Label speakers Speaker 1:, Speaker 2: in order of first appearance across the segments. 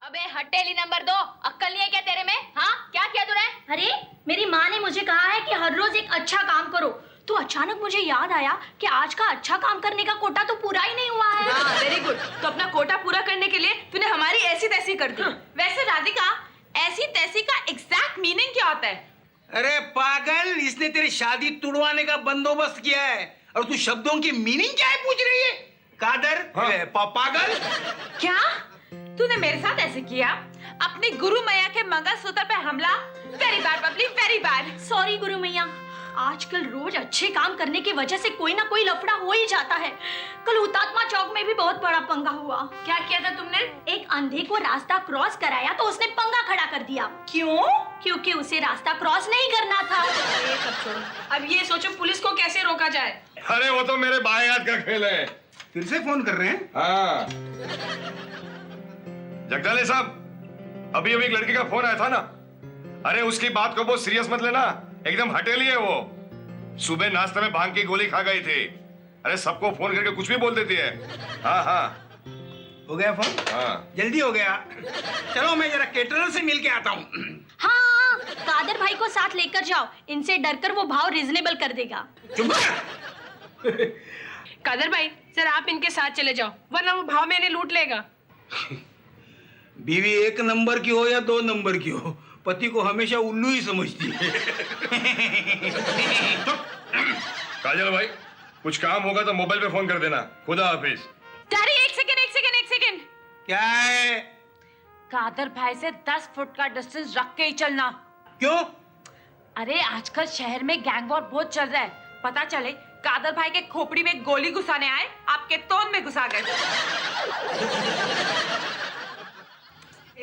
Speaker 1: अबे हटेली नंबर 2, अक्कल नहीं है क्या तेरे में? हाँ, क्या किया तूने?
Speaker 2: अरे मेरी माँ ने मुझे कहा है कि हर रोज एक अच्छा काम करो, तो अचानक मुझे याद आया कि आज का अच्छा काम करने का कोटा तो पूरा ही नहीं हुआ है।
Speaker 3: हाँ, वेरी गुड। तो अपना कोटा पूरा करने के लिए तूने हमारी ऐसी तैसी कर दी। वैसे राधिका, ऐसी तैसी का एग्जैक्ट मीनिंग क्या होता है?
Speaker 4: अरे पागल, इसने तेरी शादी तुड़वाने का बंदोबस्त किया है और तू शब्दों की मीनिंग क्या है पूछ रही है? कादर,
Speaker 5: हाँ।
Speaker 4: पागल।
Speaker 3: क्या तूने मेरे साथ ऐसे किया? अपनी गुरु मैया के मंगलसूत्र पे हमला? Very bad Babli, very bad.
Speaker 2: Sorry गुरु मैया, आजकल रोज अच्छे काम करने की वजह से कोई ना कोई लफड़ा हो ही जाता है। कल हुतात्मा चौक में भी बहुत बड़ा पंगा हुआ।
Speaker 3: क्या किया था तुमने?
Speaker 2: एक अंधे को रास्ता क्रॉस कराया तो उसने पंगा खड़ा कर दिया।
Speaker 3: क्यों?
Speaker 2: क्योंकि उसे रास्ता क्रॉस नहीं करना था।
Speaker 3: ये सब छोड़ो, अब ये सोचो पुलिस को कैसे रोका जाए।
Speaker 5: अरे वो तो मेरे बाएं हाथ का खेल है।
Speaker 4: फिर से फोन कर रहे हैं?
Speaker 5: हाँ जगदाले साहब, अभी एक लड़की का फोन आया था ना। अरे उसकी बात को बहुत सीरियस मत लेना, एकदम हटेली है वो। सुबह नाश्ते में भांग की गोली खा गई थी। अरे सबको फोन करके कुछ भी बोल देती है। हाँ हाँ
Speaker 4: हो गया फोन?
Speaker 5: हाँ
Speaker 4: जल्दी हो गया। चलो मैं जरा केटरर से मिल के आता हूँ।
Speaker 2: हाँ, कादर भाई को साथ लेकर जाओ, इनसे डरकर वो भाव रिजनेबल कर देगा।
Speaker 4: चुप कर।
Speaker 3: कादर भाई, सर आप इनके साथ चले जाओ, वरना वो भाव में इन्हें लूट लेगा।
Speaker 4: बीवी एक नंबर की हो या 2 नंबर की हो, पति को हमेशा उल्लू ही समझती है।
Speaker 5: काजल भाई, कुछ काम होगा तो मोबाइल पे फोन कर देना। खुदा हाफिज।
Speaker 3: डैडी एक सेकंड।
Speaker 4: क्या है?
Speaker 3: कादर भाई से 10 फुट का डिस्टेंस रख के ही चलना।
Speaker 4: क्यों?
Speaker 3: अरे आजकल शहर में गैंग वॉर बहुत चल रहा है। पता चले कादर भाई के खोपड़ी में गोली घुसाने आए, आपके तोंद में घुसा गए।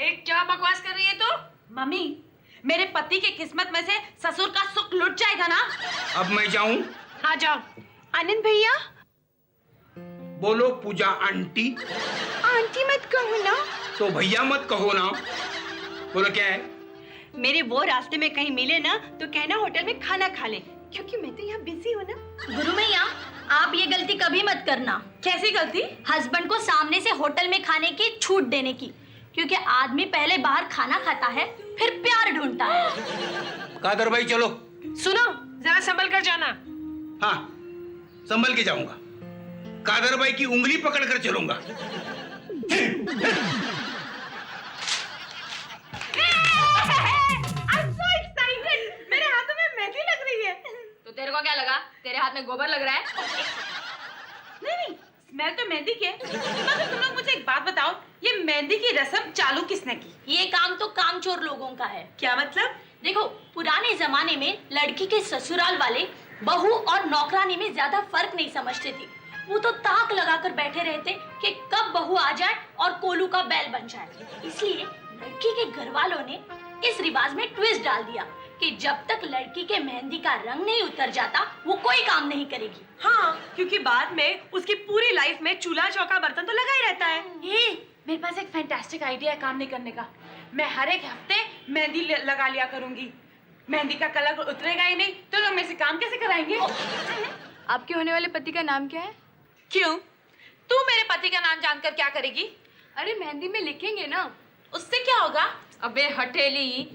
Speaker 3: एक क्या बकवास कर रही है तू? मम्मी, मेरे पति के किस्मत में से ससुर का सुख लुट जाएगा ना।
Speaker 4: अब मैं जाऊं?
Speaker 3: हाँ जाओ। आनंद भैया।
Speaker 4: बोलो पूजा आंटी।
Speaker 3: आंटी मत कहो ना।
Speaker 4: तो भैया मत कहो ना। बोलो क्या है?
Speaker 6: मेरे वो रास्ते में कहीं मिले ना तो कहना होटल में खाना खा ले, क्योंकि मैं तो यहाँ बिजी हूँ ना।
Speaker 2: गुरु मैया, आप ये गलती कभी मत करना।
Speaker 3: कैसी गलती?
Speaker 2: हस्बैंड को सामने से होटल में खाने की छूट देने की, क्योंकि आदमी पहले बाहर खाना खाता है, फिर प्यार ढूंढता है।
Speaker 4: कादर भाई चलो।
Speaker 3: सुनो, जरा संभल कर जाना।
Speaker 4: हाँ, संभल के जाऊंगा। कादर भाई की उंगली पकड़कर चलूंगा।
Speaker 3: I'm so excited! मेरे हाथों में मेहंदी लग रही है।
Speaker 1: तो तेरे को क्या लगा? तेरे हाथ में गोबर लग रहा है?
Speaker 3: नहीं, स्मेल तो मेहंदी की है। मगर तुम लोग मुझे एक बात बताओ, ये मेहंदी की रस्म चालू किसने की?
Speaker 2: ये काम तो कामचोर लोगों का है।
Speaker 3: क्या मतलब?
Speaker 2: देखो, पुराने जमाने में लड़की के ससुराल वाले बहू और नौकरानी में ज्यादा फर्क नहीं समझते थे। वो तो ताक लगाकर बैठे रहते कि कब बहू आ जाए और कोलू का बैल बन जाए। इसलिए लड़की के घर वालों ने इस रिवाज में ट्विस्ट डाल दिया कि जब तक लड़की के मेहंदी का रंग नहीं उतर जाता, वो कोई काम नहीं करेगी।
Speaker 6: हाँ, क्योंकि बाद में उसकी पूरी लाइफ में चूल्हा चौका बर्तन तो लगा ही रहता है।
Speaker 3: मेरे पास एक फैंटास्टिक आइडिया है काम नहीं करने का। मैं हर एक हफ्ते मेहंदी लगा लिया करूंगी। मेहंदी का कलर उतरेगा ही नहीं तो लोग मेरे से काम कैसे कराएंगे?
Speaker 1: आपके होने वाले पति का नाम क्या है?
Speaker 3: क्यों? तू मेरे पति का नाम जानकर क्या करेगी?
Speaker 1: अरे मेहंदी में लिखेंगे ना।
Speaker 3: उससे क्या होगा?
Speaker 1: अबे हटेली,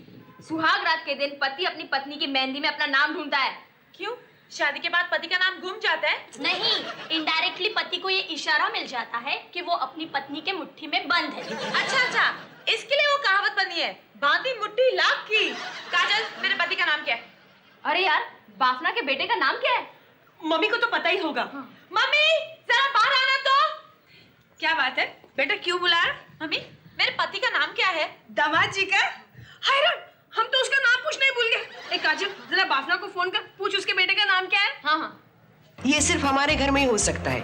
Speaker 1: सुहाग रात के दिन पति अपनी पत्नी की मेहंदी में अपना नाम ढूंढता है।
Speaker 3: क्यों? शादी के बाद पति का नाम गुम जाता है?
Speaker 2: नहीं, इनडायरेक्टली पति को ये इशारा मिल जाता है कि वो अपनी पत्नी के मुट्ठी में बंद है।
Speaker 3: अच्छा, इसके लिए वो कहावत बनी है, बांधी मुट्ठी लाख की। काजल, मेरे पति का नाम क्या है?
Speaker 1: अरे यार, बाफना के बेटे का नाम क्या है?
Speaker 6: मम्मी को तो पता ही होगा।
Speaker 3: मम्मी, जरा बाहर आना तो। क्या बात है बेटा, क्यों बुला रहा? मम्मी, मेरे पति का नाम क्या है?
Speaker 6: दामाद जी का? हैरान, हम तो उसका नाम पूछना ही भूल गए। काजल, जरा बाफना को फोन कर पूछ उसके बेटे का नाम क्या है।
Speaker 1: हाँ।
Speaker 7: ये सिर्फ हमारे घर में ही हो सकता है।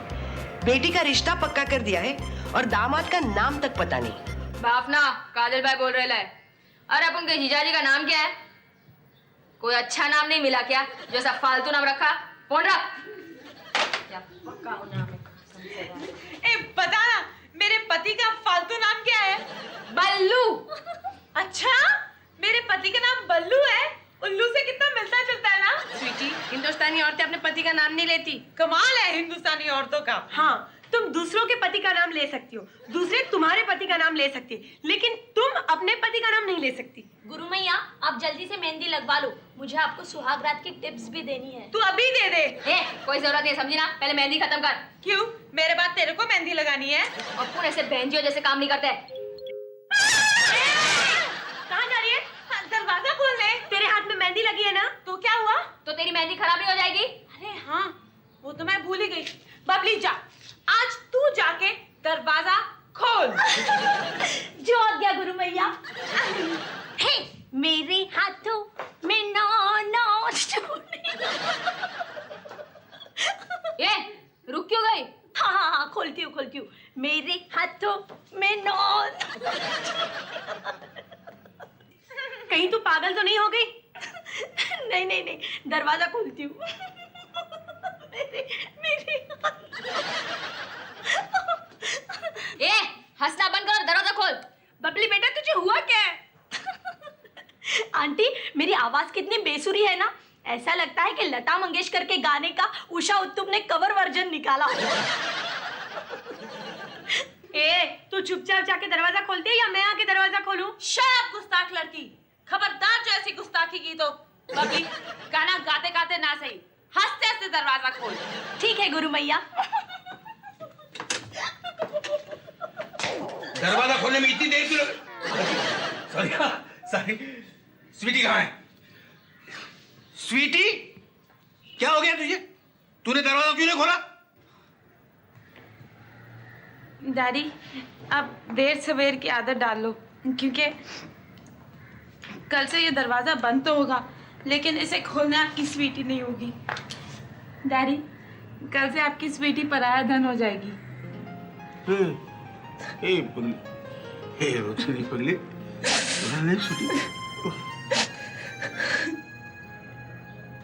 Speaker 7: बेटी का रिश्ता पक्का कर दिया है और दामाद का नाम तक पता नहीं।
Speaker 1: बाफना, काजल भाई बोल रहे है। अरे अब उनके जीजाजी का नाम क्या है? कोई अच्छा नाम नहीं मिला क्या? जैसा फालतू नाम रखा। फोन रख। क्या पक्का नाम है?
Speaker 3: बता ना, मेरे पति का फालतू नाम क्या है?
Speaker 1: बल्लू।
Speaker 3: अच्छा, मेरे पति का नाम बल्लू है। उल्लू से कितना मिलता जुलता है ना।
Speaker 6: स्वीटी, हिंदुस्तानी औरतें अपने पति का नाम नहीं लेती।
Speaker 3: कमाल है हिंदुस्तानी औरतों का।
Speaker 6: हाँ, तुम दूसरों के पति का नाम ले सकती हो, दूसरे तुम्हारे पति का नाम ले सकती है, लेकिन अपने पति का नाम नहीं ले सकती।
Speaker 2: गुरु मैया आप जल्दी से मेहंदी लगवा लो, मुझे आपको सुहाग रात की टिप्स भी देनी है।
Speaker 6: तू अभी दे दे।
Speaker 1: कोई जरूरत नहीं है, समझी ना? पहले मेहंदी खत्म कर।
Speaker 3: क्यों? मेरे बाद तेरे को मेहंदी लगानी है?
Speaker 1: और पूरे ऐसे बहनजियों जैसे काम नहीं करते।
Speaker 3: कहाँ जा रही है? दरवाजा खोल ले।
Speaker 6: तेरे हाथ में मेहंदी लगी है ना,
Speaker 3: तो क्या हुआ?
Speaker 1: तो तेरी मेहंदी खराब नहीं हो जाएगी?
Speaker 3: अरे हाँ, वो तो मैं भूल ही गई। बबली जा, आज तू जाके दरवाजा खोल।
Speaker 2: जो आज्ञा गुरु मैया। हे मेरे हाथों में नौ
Speaker 1: ये रुक क्यों गई?
Speaker 2: हाँ खोलती हूँ। मेरे हाथों में 9।
Speaker 6: कहीं तू पागल तो नहीं हो गई?
Speaker 2: नहीं, दरवाजा खोलती हूँ। मेरे
Speaker 1: ए, हंसना बंद कर, दरवाजा खोल।
Speaker 6: बबली बेटा तुझे हुआ क्या है?
Speaker 2: आंटी मेरी आवाज कितनी बेसुरी है ना, ऐसा लगता है कि लता मंगेशकर के गाने का उषा उत्तुप ने कवर वर्जन निकाला।
Speaker 6: तू चुपचाप जाके दरवाजा खोलती है या मैं आके दरवाजा खोलूं?
Speaker 3: शराब गुस्ताख लड़की, खबरदार जो ऐसी गुस्ताखी की तो। बबली गाना गाते गाते ना सही, हंसते हंसते दरवाजा खोल।
Speaker 2: ठीक है गुरु मैया।
Speaker 4: दरवाजा खोलने में इतनी देर क्यों लगी? सॉरी, स्वीटी कहाँ है? स्वीटी, क्या हो गया तुझे? तूने दरवाजा क्यों नहीं खोला?
Speaker 3: डैडी अब देर सवेर की आदत डाल लो, क्योंकि कल से ये दरवाजा बंद तो होगा लेकिन इसे खोलने आपकी स्वीटी नहीं होगी। डैडी कल से आपकी स्वीटी पराया धन हो जाएगी।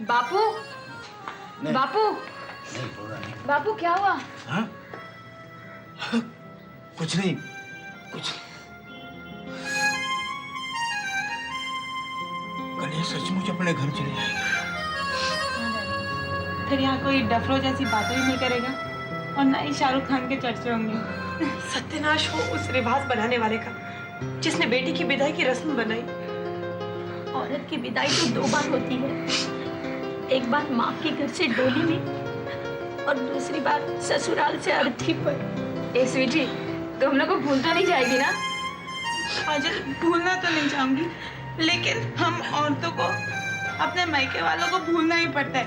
Speaker 1: बापू, बापू क्या हुआ?
Speaker 4: हाँ? कुछ नहीं। कल ये सचमुच अपने घर चले जाएगा।
Speaker 3: फिर यहाँ कोई डफरो जैसी बातें ही नहीं करेगा और ना ही शाहरुख खान के चर्चे होंगे।
Speaker 6: सत्यानाश हो उस रिवाज बनाने वाले का जिसने बेटी की विदाई की रस्म बनाई।
Speaker 2: औरत की विदाई तो 2 बार होती है, एक बार माँ के घर से डोली में और दूसरी बार ससुराल से अर्थी पर।
Speaker 1: ए स्वीटी, तो हम लोग को भूल तो नहीं जाएगी ना?
Speaker 3: काजल भूलना तो नहीं चाहूंगी, लेकिन हम औरतों को अपने मायके वालों को भूलना ही पड़ता है।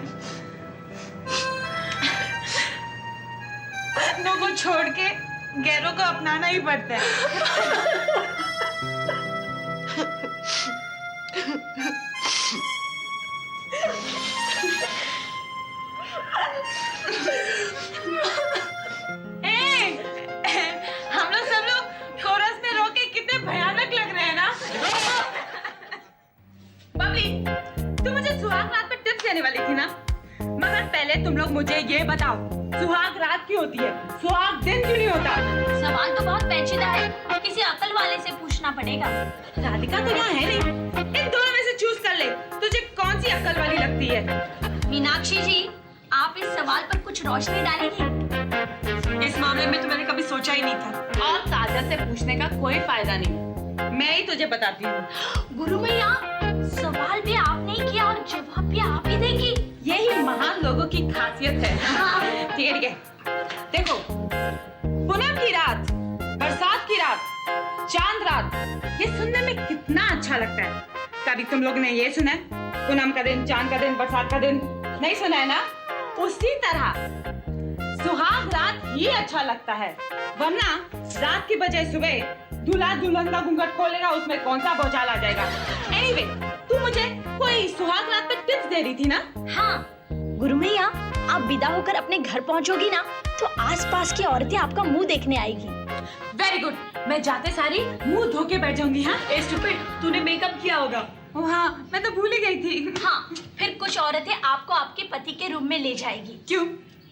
Speaker 3: अपनों को छोड़ के गैरों को अपनाना ही पड़ता है। हम लोग सब लोग कोरस में रो के कितने भयानक लग रहे हैं ना। बबली, तुम मुझे सुहाग रात पर टिप्स देने वाली थी ना, मगर पहले तुम लोग मुझे ये बताओ, सुहाग रात क्यों होती है, सुहाग दिन क्यों नहीं होता?
Speaker 2: सवाल तो बहुत पेचीदा है, किसी अकल वाले से पूछना पड़ेगा।
Speaker 3: राधिका तो यहाँ है नहीं, इन दोनों में से चूज कर ले, तुझे कौन सी अकल वाली लगती है?
Speaker 2: मीनाक्षी जी, आप इस सवाल पर कुछ रोशनी डालेंगी?
Speaker 6: इस मामले में तो मैंने कभी सोचा ही नहीं था।
Speaker 3: और काजल से पूछने का कोई फायदा नहीं, मैं ही तुझे बताती हूँ।
Speaker 2: गुरु मैया, सवाल भी आपने ही किया और जवाब भी आप ही देंगी।
Speaker 3: यही महान लोगों की खासियत है। ठीक है, देखो, पूनम की रात, बरसात की रात, चांद रात, ये सुनने में कितना अच्छा लगता है। कभी तुम लोग ने ये सुना है, पूनम का दिन, चांद का दिन, बरसात का दिन? नहीं सुना है ना? उसी तरह सुहाग रात ही अच्छा लगता है, वरना रात की बजाय सुबह दूल्हा दुल्हन का घूंघट खोलेगा, उसमें कौन सा भौचाल आ जाएगा। एनीवे, तू मुझे कोई सुहाग रात पे टिप्स दे रही थी ना?
Speaker 2: हाँ गुरु मैया, आप विदा होकर अपने घर पहुंचोगी ना तो आसपास की औरतें आपका मुंह देखने आएगी।
Speaker 3: वेरी गुड, मैं जाते सारी मुंह धो के बैठ जाऊंगी। हाँ
Speaker 6: स्टूपिड, तूने मेकअप किया होगा।
Speaker 3: हाँ, मैं तो भूल ही गई थी।
Speaker 2: हाँ, फिर कुछ औरतें आपको आपके पति के रूम में ले जाएगी।
Speaker 3: क्यों?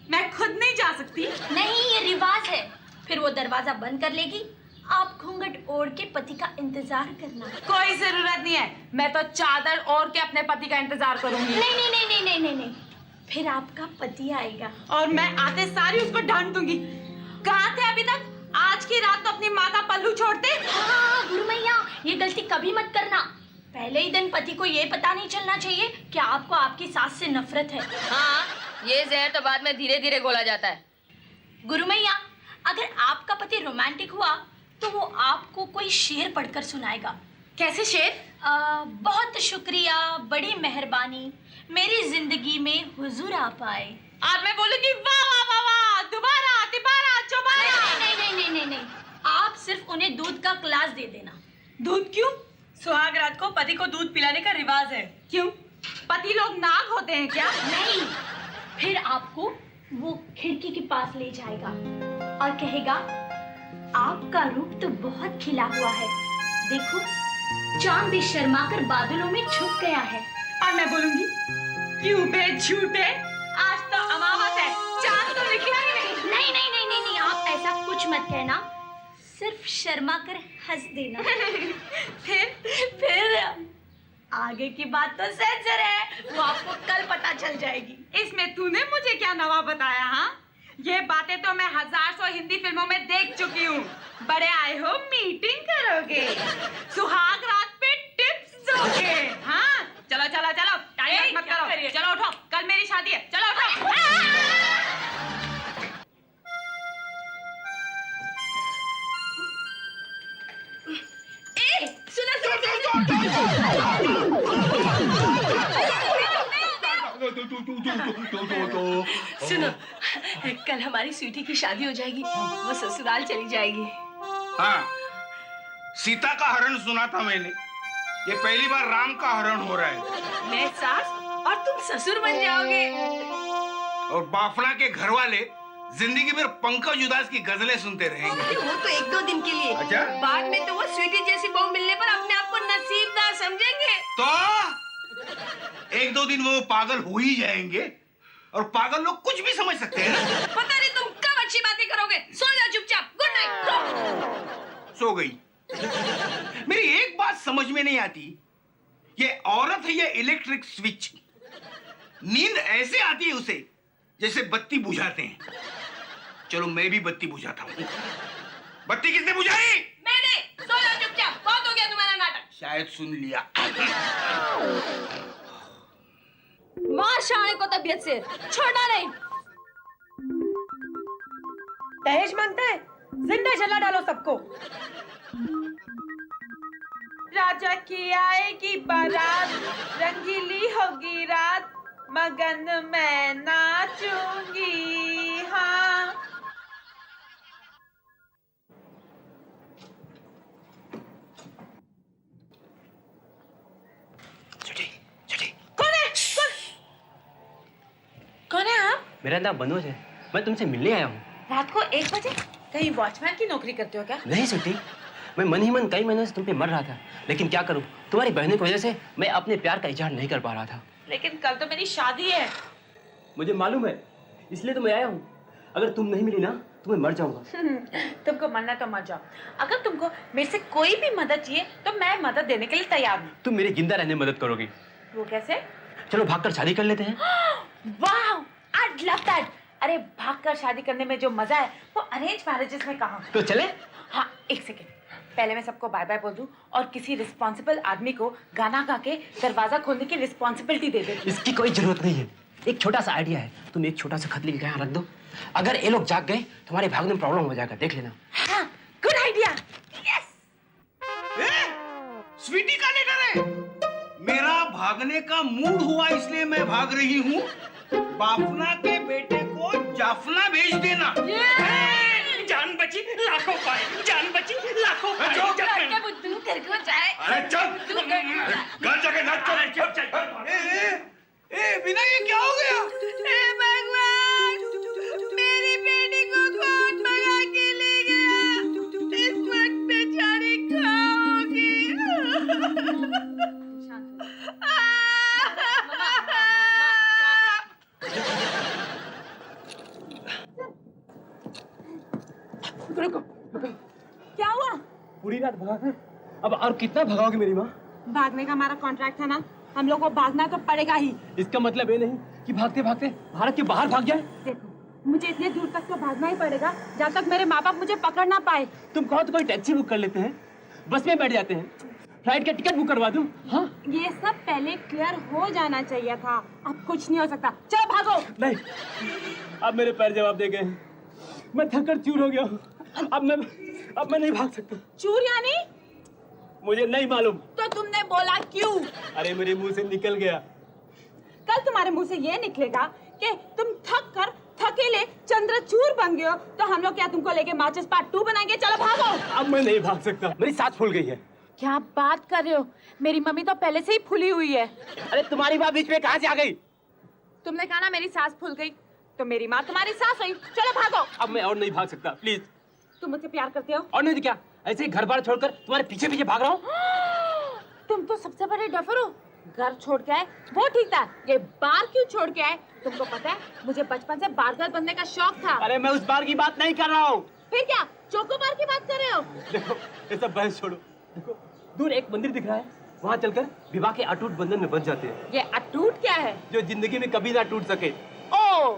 Speaker 3: मैं खुद नहीं जा सकती?
Speaker 2: नहीं, ये रिवाज है। फिर वो दरवाजा बंद कर लेगी, आप घूंघट ओढ़ के पति का इंतजार करना।
Speaker 3: कोई जरूरत नहीं है, मैं तो चादर ओढ़ के अपने पति का इंतजार करूंगी।
Speaker 2: नहीं नहीं नहीं नहीं नहीं नहीं नहीं, फिर आपका पति आएगा
Speaker 3: और मैं आते सारी उसको डांट दूंगी। कहाँ थे अभी तक? आज की रात तो अपनी माँ का पल्लू छोड़ते।
Speaker 2: हाँ गुरु मैया, ये गलती कभी मत करना। पहले ही दिन पति को ये पता नहीं चलना चाहिए कि आपको आपकी सास से नफरत है।
Speaker 1: हाँ, ये जहर तो बाद में धीरे धीरे घोला जाता है।
Speaker 2: गुरु मैया, अगर आपका पति रोमांटिक हुआ तो वो आपको कोई शेर पढ़कर सुनाएगा।
Speaker 6: कैसे शेर?
Speaker 2: बहुत शुक्रिया, बड़ी मेहरबानी, मेरी जिंदगी में हुजूर आप आए।
Speaker 3: आज मैं बोलूंगी वाह वाह वाह वाह, दोबारा तिबारा चौबारा।
Speaker 2: नहीं नहीं नहीं नहीं नहीं, आप सिर्फ उन्हें दूध का ग्लास दे देना।
Speaker 6: दूध क्यों? सुहाग रात को पति को दूध पिलाने का रिवाज है।
Speaker 3: क्यों? पति लोग नाग होते हैं क्या?
Speaker 2: नहीं, फिर आपको वो खिड़की के पास ले जाएगा और कहेगा आपका रूप तो बहुत खिला हुआ है, देखो चांद भी शर्माकर बादलों में छुप गया है।
Speaker 3: और मैं बोलूंगी क्यों बे झूठे, आज तो अमावस है, चांद तो निकला ही नहीं।
Speaker 2: नहीं नहीं नहीं नहीं नहीं, आप ऐसा कुछ मत कहना, सिर्फ शर्मा कर हंस देना। फिर आगे की बात तो सेंसर है, वो आपको कल पता चल जाएगी।
Speaker 3: इसमें तूने मुझे क्या नवा बताया? हाँ, ये बातें तो मैं 1000 हिंदी फिल्मों में देख चुकी हूँ। बड़े आए हो, मीटिंग करोगे, सुहाग रात पे टिप्स दोगे। हाँ, चलो चलो चलो, टाइम मत करो, चलो उठो, कल मेरी शादी है, चलो उठो।
Speaker 7: सुनो, कल हमारी स्वीटी की शादी हो जाएगी, वो ससुराल चली जाएगी।
Speaker 4: हाँ, सीता का हरण सुना था मैंने, ये पहली बार राम का हरण हो रहा है।
Speaker 7: मैं सास और तुम ससुर बन जाओगे।
Speaker 4: और बाफना के घर वाले जिंदगी भर पंकज उदास की गजलें सुनते रहेंगे।
Speaker 7: अरे वो तो 1-2 दिन के लिए,
Speaker 4: अच्छा?
Speaker 7: बाद में तो वो स्वीटी जैसी बहू मिलने पर अपने आप को नसीबदार समझेंगे।
Speaker 4: तो 1-2 दिन वो पागल हो ही जाएंगे, और पागल लोग कुछ भी समझ सकते हैं ना।
Speaker 6: पता नहीं तुम कब अच्छी बातें करोगे। सो जाओ चुपचाप, गुड नाइट।
Speaker 4: सो गई। मेरी एक बात समझ में नहीं आती, ये औरत है या इलेक्ट्रिक स्विच? नींद ऐसे आती है उसे जैसे बत्ती बुझाते हैं। चलो मैं भी बत्ती बुझाता हूँ। बत्ती किसने बुझाई?
Speaker 6: मैंने। सो जाओ चुपचाप, बहुत हो गया तुम्हारा नाटक।
Speaker 4: शायद सुन लिया।
Speaker 1: मार शाणे को तबीयत से, छोड़ना नहीं।
Speaker 6: दहेज मांगता है, जिंदा जला डालो सबको।
Speaker 3: राजा की आएगी बारात, रंगीली होगी रात, मगन मैं नाचूंगी। हाँ,
Speaker 6: कौन है आप?
Speaker 8: मेरा नाम मनोज है, मैं तुमसे मिलने आया हूँ।
Speaker 3: रात को 1 बजे? कहीं वॉचमैन की नौकरी करते हो क्या?
Speaker 8: नहीं स्वीटी, मैं मन ही मन कई महीनों से तुम पे मर रहा था, लेकिन क्या करूँ, तुम्हारी बहनों की वजह से मैं अपने प्यार का इजहार नहीं कर पा रहा था।
Speaker 3: लेकिन कल तो मेरी शादी है।
Speaker 8: मुझे मालूम है, इसलिए तो मैं आया हूँ। अगर तुम नहीं मिली ना तो मैं मर जाऊंगा।
Speaker 3: तुमको मरना तो मर जाओ। अगर तुमको मेरे से कोई भी मदद चाहिए तो मैं मदद देने के लिए तैयार हूँ।
Speaker 8: तुम मेरी जिंदा रहने में मदद करोगी।
Speaker 3: वो कैसे?
Speaker 8: चलो भागकर शादी कर लेते हैं।
Speaker 3: वाह, I'd love that। अरे भागकर शादी करने में जो मजा है वो अरेंज मैरिजेस में कहाँ।
Speaker 8: तो चले?
Speaker 3: हाँ, 1 सेकेंड, पहले मैं सबको बाय बाय बोल दूं और किसी रिस्पॉन्सिबल आदमी को गाना गा के दरवाजा खोलने की रिस्पॉन्सिबिलिटी दे दे।
Speaker 8: इसकी कोई जरूरत नहीं है, एक छोटा सा आइडिया है। तुम एक छोटा सा खत लिख के यहाँ रख दो, अगर ये लोग जाग गए तुम्हारे भागने में प्रॉब्लम हो जाएगा, देख लेना।
Speaker 3: हाँ, गुड आइडिया। यस।
Speaker 4: स्वीटी का लेटर है। मेरा भागने का मूड हुआ इसलिए मैं भाग रही हूँ। बाफना के बेटे को जाफना भेज देना।
Speaker 9: जान बची लाखों पाए, जान बची लाखों पाए।
Speaker 6: बुद्धू करके बचाए।
Speaker 5: अरे चल, घर जाके नाच। चल चल चल।
Speaker 4: बिना ये क्या हो गया?
Speaker 6: हे भगवान, मेरी बेटी को कौन भगा के ले गया? इस वक्त बेचारी खाओगी।
Speaker 3: क्या हुआ?
Speaker 8: पूरी रात भगाकर अब और कितना भगाओगे मेरी माँ?
Speaker 3: भागने का हमारा कॉन्ट्रैक्ट था ना, हम लोग को भागना तो पड़ेगा ही।
Speaker 8: इसका मतलब ये नहीं कि भागते भागते भारत के बाहर भाग जाए।
Speaker 3: देखो, मुझे इतने दूर तक तो भागना ही पड़ेगा जब तक मेरे माँ बाप मुझे पकड़ ना पाए।
Speaker 8: तुम कहो तो कोई टैक्सी बुक कर लेते हैं, बस में बैठ जाते हैं। फ्लाइट का टिकट बुक करवा दूं? हाँ?
Speaker 2: ये सब पहले क्लियर हो जाना चाहिए था। अब कुछ नहीं हो सकता, चलो भागो।
Speaker 8: नहीं, अब मेरे पैर जवाब दे गए। मैं थककर चूर हो गया हूँ। अब मैं नहीं भाग सकता।
Speaker 2: चूर यानी?
Speaker 8: मुझे नहीं मालूम।
Speaker 2: तो तुमने बोला क्यों?
Speaker 8: अरे मेरे मुंह से निकल गया।
Speaker 2: कल तुम्हारे मुंह से ये निकलेगा कि तुम थक कर थकेले चंद्रचूर बन गए हो, तो हम लोग क्या तुमको लेके माचिस पार्ट 2 बनाएंगे? चलो भागो।
Speaker 8: अब मैं नहीं भाग सकता, मेरी सांस फूल गई है।
Speaker 2: क्या बात कर रहे हो? मेरी मम्मी तो पहले से ही फूली हुई है।
Speaker 8: अरे तुम्हारी बात बीच में कहाँ से आ गई?
Speaker 2: तुमने कहा ना मेरी सांस फूल गई, तो मेरी माँ तुम्हारी सांस हुई। चलो भागो।
Speaker 8: अब मैं और नहीं भाग सकता, प्लीज।
Speaker 2: तुम मुझसे प्यार करते हो?
Speaker 8: और नहीं तो क्या, ऐसे ही घर बार छोड़कर तुम्हारे पीछे पीछे भाग रहा हूँ।
Speaker 2: तुम तो सबसे बड़े डफर हो। घर छोड़ के आए वो ठीक था, ये बार क्यों छोड़ के आए? तुमको पता है मुझे बचपन से बारगर बनने का शौक था।
Speaker 8: अरे मैं उस बार की बात नहीं कर रहा हूँ।
Speaker 2: फिर क्या चोको बार की बात कर रहे हो?
Speaker 8: देखो ये सब बहस छोड़ो। देखो दूर एक मंदिर दिख रहा है, वहाँ चलकर विवाह के अटूट बंधन में बंध जाते हैं।
Speaker 2: ये अटूट क्या है?
Speaker 8: जो जिंदगी में कभी ना टूट सके।
Speaker 2: ओ,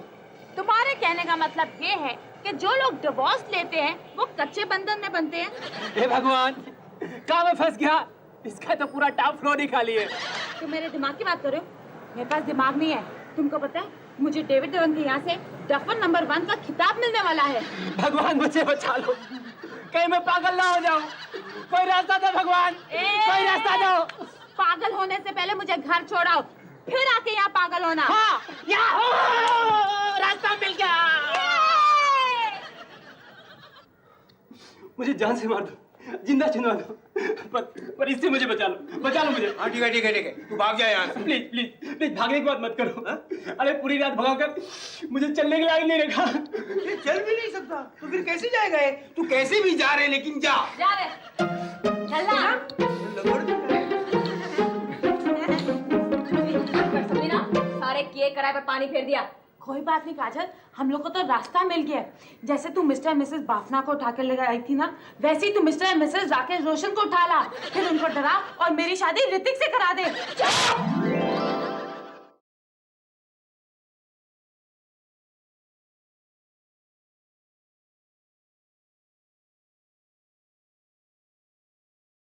Speaker 2: तुम्हारे कहने का मतलब ये है कि जो लोग डिवोर्स लेते हैं वो कच्चे बंधन में बनते हैं।
Speaker 8: हे भगवान, कहाँ मैं फंस गया? इसका तो पूरा टॉप फ्लोर ही खाली है।
Speaker 2: तुम मेरे दिमाग की बात कर रहे हो? मेरे पास दिमाग नहीं है। तुमको पता है मुझे डेविड धवन के यहाँ से डफर नंबर 1 का खिताब मिलने वाला है।
Speaker 8: भगवान मुझे बचा लो, कहीं मैं पागल ना हो जाऊं। कोई रास्ता दो भगवान, कोई रास्ता दो।
Speaker 2: पागल होने से पहले मुझे घर छोड़ाओ, फिर आके यहाँ पागल होना।
Speaker 8: हाँ, याहू! रास्ता मिल गया। मुझे जान से मार दो, जिंदा चुनवा दो, पर इससे मुझे बचा लो मुझे।
Speaker 4: हाँ ठीक है ठीक है ठीक है, तू भाग जा यहाँ से।
Speaker 8: प्लीज प्लीज प्लीज, भागने की बात मत करो। हाँ? अरे पूरी रात भगाकर मुझे चलने के लायक नहीं रखा।
Speaker 4: ये चल भी नहीं सकता तो फिर कैसे जाएगा ये? तू कैसे भी जा रहे, लेकिन जा।
Speaker 1: जा रे चलना। समीरा, सारे किए कराए पर पानी फेर दिया।
Speaker 2: कोई बात नहीं काजल, हम लोग को तो रास्ता मिल गया। जैसे तू मिस्टर और मिसेस बाफना को उठा कर ले आई थी ना, वैसे ही तू मिस्टर और मिसेस राकेश रोशन को उठा ला, फिर उनको डरा और मेरी शादी ऋतिक से करा दे।